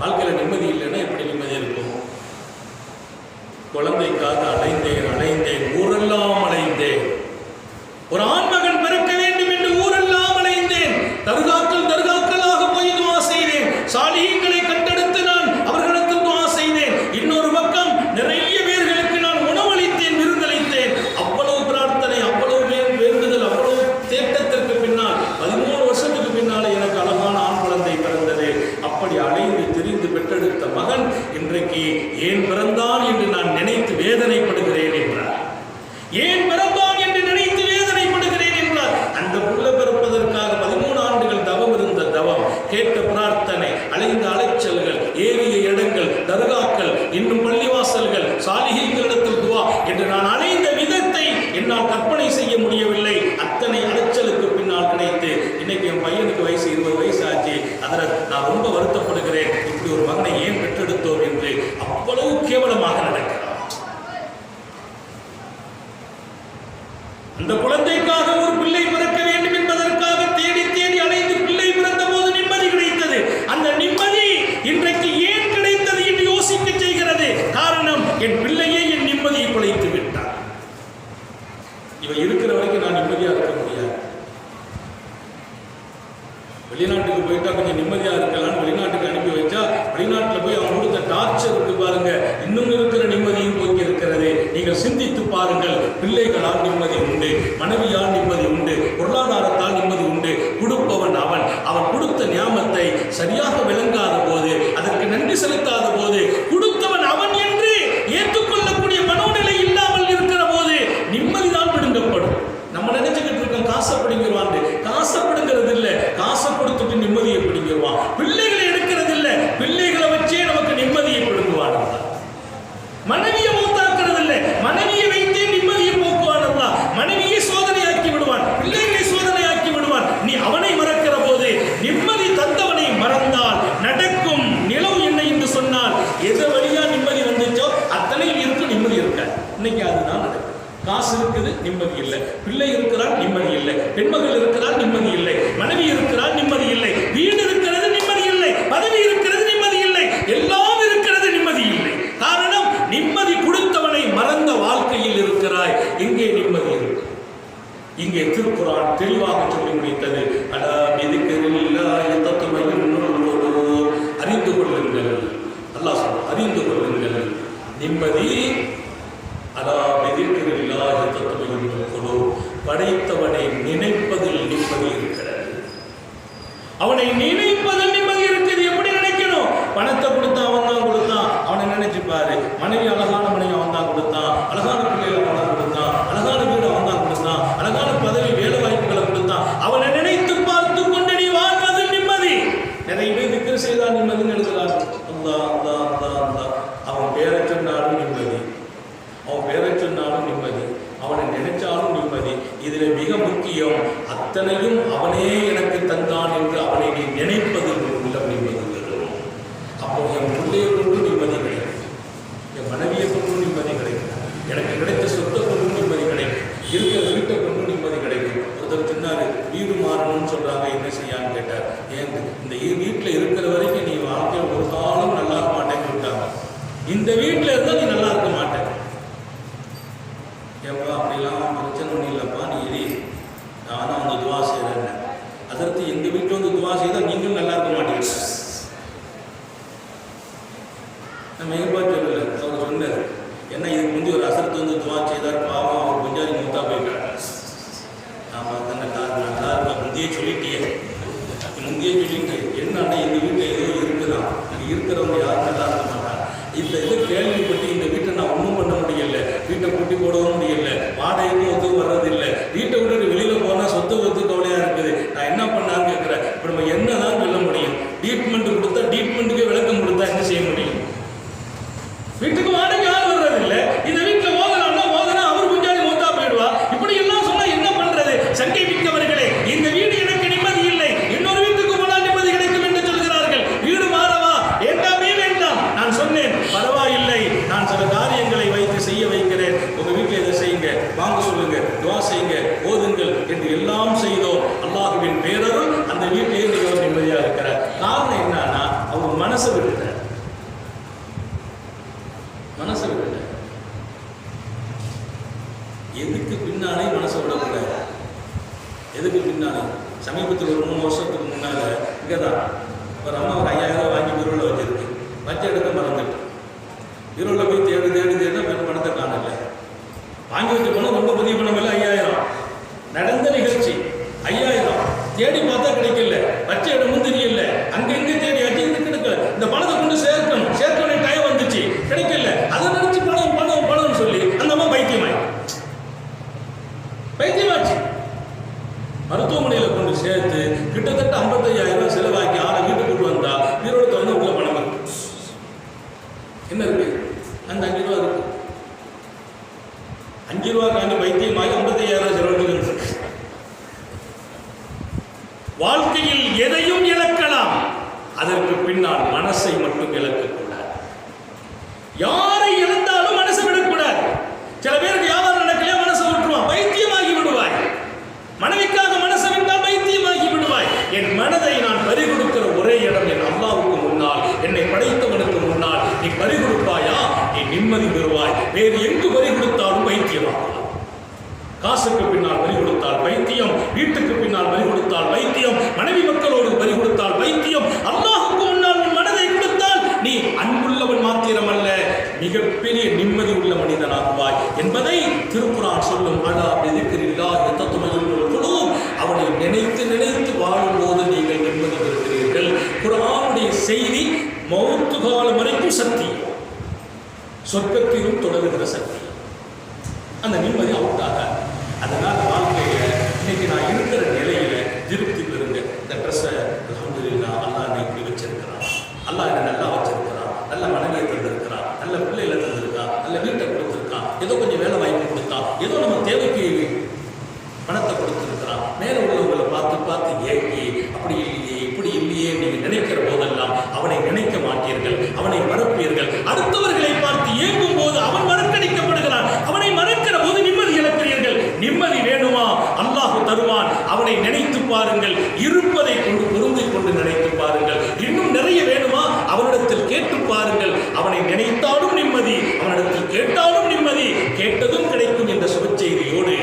[SPEAKER 1] வாழ்க்கையில நிம்மதி இல்லைன்னா எப்படி நிம்மதி இருக்கும்? குழந்தைக்காக அலைந்தேன், ஊரெல்லாம் அலைந்தேன். ஒரு ஆண்மகன் பிறக்க வேண்டும் என்று ஊரெல்லாம் அலைந்தேன். தர்காக்களாக போய் துஆ செய்தேன். சாலிஹீன்களை கண்டெடுத்து நான் அவர்களுக்கு துஆ செய்தேன். இன்னொரு பக்கம் நிறைய பேர்களுக்கு நான் உணவளித்தேன், விருந்தளித்தேன். அவ்வளவு பிரார்த்தனை, அவ்வளவு வேண்டுதல், அவ்வளவு தேட்டத்திற்கு பின்னால் 13 வருஷத்துக்கு பின்னால் எனக்கு அழகான ஆண் குழந்தை பிறந்தது. அப்படி அலைந்து திரிந்து பெற்றெடுத்த மகன் இன்றைக்கு ஏன் பிறந்தான் என்று நான் நினைத்து வேதனைப்படுகிறேன் என்றார். ஏன் பிறந்தான் என்று நினைத்து வேதனைப்படுகிறேன் என்றார். அந்த புள்ள பிறப்பதற்காக 13 ஆண்டுகள் தவம் இருந்த தவம், கேட்ட பிரார்த்தனை, அலைந்த அலைச்சல்கள், ஏறிய இடங்கள், தர்காக்கள், இன்னும் பள்ளிவாசல்கள், சாலிஹீன்களிடத்தில் துஆ என்று நான் அலைந்த விதத்தை என்னால் கற்பனை செய்ய முடியவில்லை. அத்தனை அலைச்சலுக்கு பின்னால் கிடைத்து இன்னைக்கு என் பையனுக்கு வயசு 20 வயசு ஆச்சு. அதில் நான் ரொம்ப வருத்தப்படுகிறேன், இப்படி ஒரு மகனை ஏன் பெற்றெடுத்தோம் என்று. அவ்வளவு கேவலமாக நடக்கிறார். அந்த குழந்தைக்காக ஒரு பிள்ளை பிறக்க வேண்டும் என்பதற்காக தேடி தேடி அலைந்து பிள்ளை பிறந்த போது நிம்மதி கிடைத்தது. அந்த நிம்மதி இன்றைக்கு ஏன் கிடைத்தது என்று யோசிக்க செய்கிறது. காரணம், என் பிள்ளையே என் நிம்மதியை குலைத்து விட்டார். இவன் இருக்கிற வரைக்கும் நான் நிம்மதியா இருக்க முடியாது. வெளிநாட்டுக்கு போயிட்டா கொஞ்சம் நிம்மதியா இருக்கலாம்னு வெளிநாட்டுக்கு அனுப்பி வச்சா, வெளிநாட்டில் போய் அவன் கொடுத்த டார்ச்சர் இருக்கு பாருங்க, இன்னும் இருக்கிற நிம்மதியும் போய் இருக்கிறது. நீங்கள் சிந்தித்து பாருங்கள். பிள்ளைகளால் நிம்மதி உண்டு, மனைவியால் நிம்மதி உண்டு, பொருளாதாரத்தால் நிம்மதி உண்டு. கொடுப்பவன் அவன். அவன் கொடுத்த ஞாபகத்தை சரியாக விளங்காத போது, அதற்கு நன்றி செலுத்தாத போது, கொடுத்தவன் அவன் என்று ஏற்றுக்கொள்ளக்கூடிய மனோநிலை இல்லாமல் இருக்கிற போது நிம்மதிதான் பிடுங்கப்படும். நம்ம நினைச்சுக்கிட்டு இருக்கோம் காசை பிடிங்கிடுவான். காசை பிடுங்கிறது இல்லை, காசை கொடுத்துட்டு நிம்மதியை பிடிங்கிடுவான். பிள்ளைகளை எடுக்கிறது இல்லை, பிள்ளைகளை வச்சே நமக்கு நிம்மதியை பிடுங்குவான். மனைவியை மூத்தாக்குறது இல்லை, மனைவியை வைத்தே நிம்மதியை போக்குவான். மனைவியை சோதனையாக்கி விடுவான், பிள்ளைகளை சோதனையாக்கி விடுவான். நீ அவனை மறக்கிற போது நிம்மதி தந்தவனை மறந்தால் நடக்கும் நிலவு என்ன என்று சொன்னால், எது வழியா நிம்மதி வந்துச்சோ அத்தனையும் இருக்கு, நிம்மதி இருக்க. இன்னைக்கு அதுதான் நடக்கும். காசு இருக்குது, நிம்மதி இல்லை. பிள்ளை இருக்கிறார், நிம்மதி இல்லை. பெண்மகள் இருக்கிறார், நிம்மதி இல்லை. மனைவி இருக்கிறார், நிம்மதி இல்லை. வீடு இருக்கிறது, நிம்மதி இல்லை. நிம்மதி அலா பிதிக்ரில்லாஹி தத்மஇன்னுல் குலூப். படைத்தவனை நினைப்பதில் நிம்மதி இருக்கிறது. அவனை நினைப்பதில் நிம்மதி இருக்குது. எப்படி நினைக்கணும்? பணத்தை கொடுத்தான், அவன் தான் கொடுத்தான், அவனை நினைச்சு பாரு. மனைவி, அழகான மனைவி அவன் தான் கொடுத்தான், அழகான பிள்ளைகள் அவன் தான் கொடுத்தான், அழகான வீடு அவன் தான் கொடுத்தான், அழகான பதவி வேலை வாய்ப்புகளை கொடுத்தான். அவனை நினைத்து பார்த்து கொண்டு நீ வாழ்வதில் நிம்மதி. நிறைய பேர் திக்ர் செய்தால் நிம்மதின்னு எழுதுகிறார். அல்லாஹ் அல்லாஹ் அல்லாஹ் அல்லாஹ். அவன் பேரை சொன்னாலும் நிம்மதி, அவன் பேரை சொன்னாலும் நிம்மதி, அவனை நினைச்சாலும் நிம்மதி. இதில் மிக முக்கியம், அத்தனையும் அவனே எனக்கு தந்தான் என்று அவனை நீ நினைப்பதில் உள்ளம் நிம்மதி பெறும். அப்போ என் பிள்ளையை கொண்டு நிம்மதி கிடைக்கும், என் மனைவியை கொண்டு நிம்மதி கிடைக்கும், எனக்கு கிடைத்த சொத்தை கொண்டு நிம்மதி கிடைக்கும், இருக்கிற வீட்டை கொண்டு நிம்மதி கிடைக்கும். ஒருத்தர் சொன்னார், வீடு மாறணும்னு சொல்றாங்க, என்ன செய்யான்னு கேட்டார். ஏன் இந்த வீட்டில் இருக்கிற வரைக்கும் நீ வாழ்க்கையில் ஒரு காலம் நல்லா இருக்க மாட்டேன்னு விட்டாங்க. இந்த வீட்டில் இருந்தால் நீ நல்லா இருக்க மாட்டேன். ஏப்பா அப்படிலாம் பிரச்சனை ஒன்றும் இல்லைப்பா, நீ இரு, நானும் அந்த துவா செய்கிறேன். அதற்கு எங்கள் வீட்டில் வந்து துவா செய்தால் நீங்களும் நல்லா இருக்க மாட்டீங்க. நம்ம எங்கப்பா சொல்லலை, அவர் சொன்னார். ஏன்னா இதுக்கு முந்தைய ஒரு அசரத்து வந்து துவா செய்தார், பாவம் அவர் கொஞ்சம் மூத்தா போயிட்டார். நான் தானே நல்லா இருப்பா, முந்தையே சொல்லிட்டே என்னன்னா எங்கள் வீட்டில் ஏதோ இருக்குதான், அது இருக்கிறவங்க யாரும் நல்லா இருக்க மாட்டாங்க. இந்த இது கேள்விப்பட்டு இந்த வீட்டை நான் ஒன்றும் பண்ண முடியல, வீட்டை கூட்டி போடவும் முடியல, வாடகைக்கும் ஒத்து வர்றதில்லை, வீட்டை விட்டு வெளியில் போனால் சொத்து ஒத்து கவலையாக இருக்குது, நான் என்ன பண்ணான்னு கேட்குறேன். இப்போ நம்ம என்ன தான் சொல்ல முடியும்? ட்ரீட்மெண்ட் கொடுத்தா ட்ரீட்மெண்ட்டுக்கே விளக்கம் கொடுத்தா என்ன செய்ய முடியும்? வீட்டுக்கு வாடகை யாரும் வர்றதில்லை, இந்த வீட்டில் ஓதலாம்னா ஓதனா அவர் கொஞ்சம் மூத்தா போயிடுவா. இப்படி எல்லாம் சொன்னால் என்ன பண்ணுறது? சங்கை மிக்கவர்களே, இந்த வீடு எனக்கு நிம்மதி இல்லை, இன்னொரு வீட்டுக்கு போனால் நிம்மதி கிடைக்கும் என்று சொல்கிறார்கள். வீடு மாறவா? வேண்டாமே வேண்டாம். நான் சொன்னேன், பரவாயில்லை, நான் சில காரியங்களை வைத்து செய்ய வைக்கிறேன், உங்கள் வீட்டில் இதை செய்யுங்க, வாங்க சொல்லுங்க, துவா செய்யுங்க, ஓதுங்கள் என்று எல்லாம் செய்தோம். அல்லாஹ்வின் பேரருள் அந்த வீட்டிலே நீங்கள் நிம்மதியாக இருக்கிறார். காரணம் என்னன்னா, அவர் மனசை விட்டுட்டார், மனசை விட்டுட்டார். எதுக்கு பின்னாலே மனசை விடக்கூடாது? எதுக்கு பின்னாலே? சமீபத்தில் ஒரு 3 வருஷத்துக்கு முன்னால இங்கே தான் ஒரு அம்மா ஒரு 5000 ரூபாய் வாங்கி பீரோவில் வச்சிருக்கு, வச்ச எடுக்க மறந்துட்டு பீரோவில் போய் தேடி தேடி தேடினா பணத்தை காணல. வாங்கி வச்ச பணம் ரொம்ப புதிய பணம் இல்லை, 5000. நடந்த நிகழ்ச்சி 5000 தேடி பார்த்தா கிடைக்கல, வச்ச இடமும் தெரியல, அங்கெங்கே தேடி வச்சு இது கிடைக்கல. இந்த பணத்தை கொண்டு சேர்க்கணும், சேர்க்கணும் டைம் வந்துச்சு, கிடைக்கல. அதை நினைச்சு பணம் பணம் பணம்னு சொல்லி அந்த அம்மா பைத்தியமாச்சு. மருத்துவமனையில் கொண்டு சேர்த்து கிட்டத்தட்ட 55,000 ரூபாய் செலவாக்கி ஆளை வீட்டுக்கு வந்தா வீரோட வந்து உள்ள பணம் இருக்கு. என்ன இருக்கு? அந்த 5 ரூபா இருக்கு. 5 ரூபாய்க்காண்டி பைத்தியமாகி 55,000 செலவழிச்சு. வாழ்க்கையில் எதையும் இழக்கலாம், அதற்கு பின்னால் மனசை மட்டும் இழக்கக்கூடாது. யாரை இழந்தாலும் மனசை விடக்கூடாது. சில பேருக்கு வியாபாரம் நடக்கலையா, மனசை விட்டுருவான், பைத்தியமாகி விடுவாய். மனைவிக்காக மனசை விட்டால் பைத்தியமாகி விடுவாய். என் மனதை நான் பறிகொடுக்கிற ஒரே இடம் என் அல்லாஹ்வுக்கு முன்னால், என்னை படைத்தவனுக்கு முன்னால் நீ பறிகொடுப்பாயா, நீ நிம்மதி பெறுவாய். வேறு எங்கு பறிகொடுத்தாலும் பைத்தியமாகலாம். காசுக்கு பின்னால் பறி கொடுத்தால் பைத்தியம், வீட்டுக்கு பின்னால் பறி கொடுத்தால் பைத்தியம், மனைவி மக்களோடு பறி கொடுத்தால் பைத்தியம். அல்லாஹ்வுக்கு முன்னால் உன் மனதை கொடுத்தால் நீ அன்புள்ளவன் மாத்திரமல்ல, மிகப்பெரிய நிம்மதி உள்ள மனிதனாகுவாய் என்பதை திருக்குர்ஆன் சொல்லும். அலா பிதிக்ரில்லாஹி தத்மஇன்னுல் குலூப். அவனை நினைத்து நினைத்து வாழும்போது நீங்கள் நிம்மதி பெறுகிறீர்கள். குர்ஆனுடைய செய்தி மௌத்து காலம் வரைக்கும் சத்தியம், சொர்க்கத்திலும் தொடர்கிற சத்தியம். அந்த நிம்மதி அவுட்டாக. அதனால் வாழ்க்கையில் இன்னைக்கு நான் இருக்கிற நிலையில திருப்தி பெறுங்க. இந்த ட்ரெஸ்ஸை அல்ஹம்துலில்லாஹ் அல்லாஹ் என்னை இப்படி வச்சிருக்கிறான், அல்லாஹ் என்னை நல்லா வச்சிருக்கிறான், நல்ல மனைவியை தந்திருக்கிறான், நல்ல பிள்ளைகளை தந்திருக்கான், நல்ல வீட்டை கொடுத்துருக்கான், ஏதோ கொஞ்சம் வேலை வாய்ப்பு கொடுத்தான், ஏதோ நம்ம தேவைக்கு பணத்தை கொடுத்துருக்கிறான். மேலே உள்ளவங்களை பார்த்து பார்த்து ஏங்கி அப்படி இல்லையே இப்படி இல்லையே நீங்கள் நினைக்கிற போதெல்லாம் அவனை நினைக்க மாட்டீர்கள், அவனை மறப்பீர்கள். அடுத்தவர்களை பார்த்து ஏங்கும் போது அவன் மறக்கடிக்கப்படுகிறான், அவனை மறக்கிற போது நிம்மதி இழக்கிறீர்கள். நிம்மதி வேணுமா? அல்லாஹ் தருவான். அவனை நினைத்து பாருங்கள், இருப்பதை கொண்டு பொருந்திக் கொண்டு நினைத்து பாருங்கள். இன்னும் நிறைய வேணுமா? அவனிடத்தில் கேட்டு பாருங்கள். அவனை நினைத்தாலும் நிம்மதி, அவனிடத்தில் கேட்டாலும் நிம்மதி, கேட்டதும் கிடைக்கும் என்ற சுப செய்தியோடு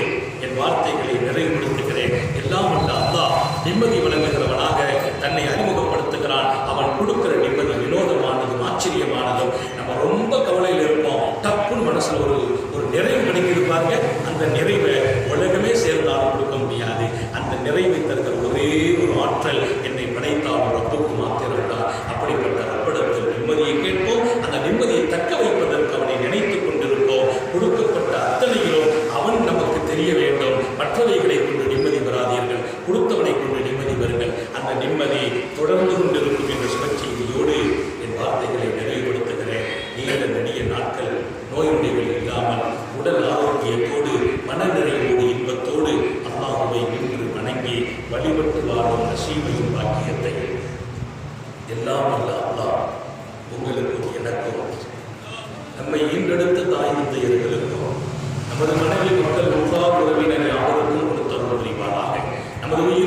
[SPEAKER 1] என் வார்த்தைகளை நிறைவுபடுத்துகிறேன். எல்லாம் அல்ல அல்லாஹ் நிம்மதி வழங்குகிறவனாக தன்னை அறிமுகப்படுத்துகிறான். அவன் கொடுக்கிற நிம்மதி வினோதமானதும் ஆச்சரியமானதும். நம்ம ரொம்ப மனசுல ஒரு ஒரு நிறைவு கிடைக்குது பாருங்க. அந்த நிறைவை உலகமே சேர்ந்தாலும் கொடுக்க முடியாது. அந்த நிறைவை தருகிற ஒரே ஒரு ஆற்றல் என்னை படைத்தால் ரப்புக்கு மாத்திரம்தான். அப்படிப்பட்ட ரப்பிடத்தில் நிம்மதியை கேட்போம். அந்த நிம்மதியை தக்க வைப்பதற்கு அவனை நினைத்துக் கொண்டிருப்போம். கொடுக்கப்பட்ட அத்தனையிலும் அவன் நமக்கு தெரிய வேண்டும். மற்றவைகளை கொண்டு நிம்மதி பெறாதீர்கள், கொடுத்தவனை கொண்டு நிம்மதி பெறுங்கள். அந்த நிம்மதி தொடர்ந்து கொண்டிருக்கும் என்ற சுபச்செய்தியோடு என் வார்த்தைகளை நிறைவுபடுத்துகிறேன். நீண்ட நெடிய நாட்கள் நோய் நொடிகள் இல்லாமல் உடல் ஆரோக்கியத்தோடு மனநிறைவோடு இன்பத்தோடு அல்லாஹ்வை நின்று வணங்கி வழிபட்டு வாழும் நசீபையும் பாக்கியத்தை எல்லாம் அல்ல அல்லாஹ் உங்களுக்கும் எனக்கும் நம்மை ஈன்றெடுத்த தாய் தந்தையர்களுக்கும் நமது மனைவி மக்கள் உற்றார் உறவினர் யாவருக்கும் கொடுத்தருள் புரிவாராக. நமது உயிர்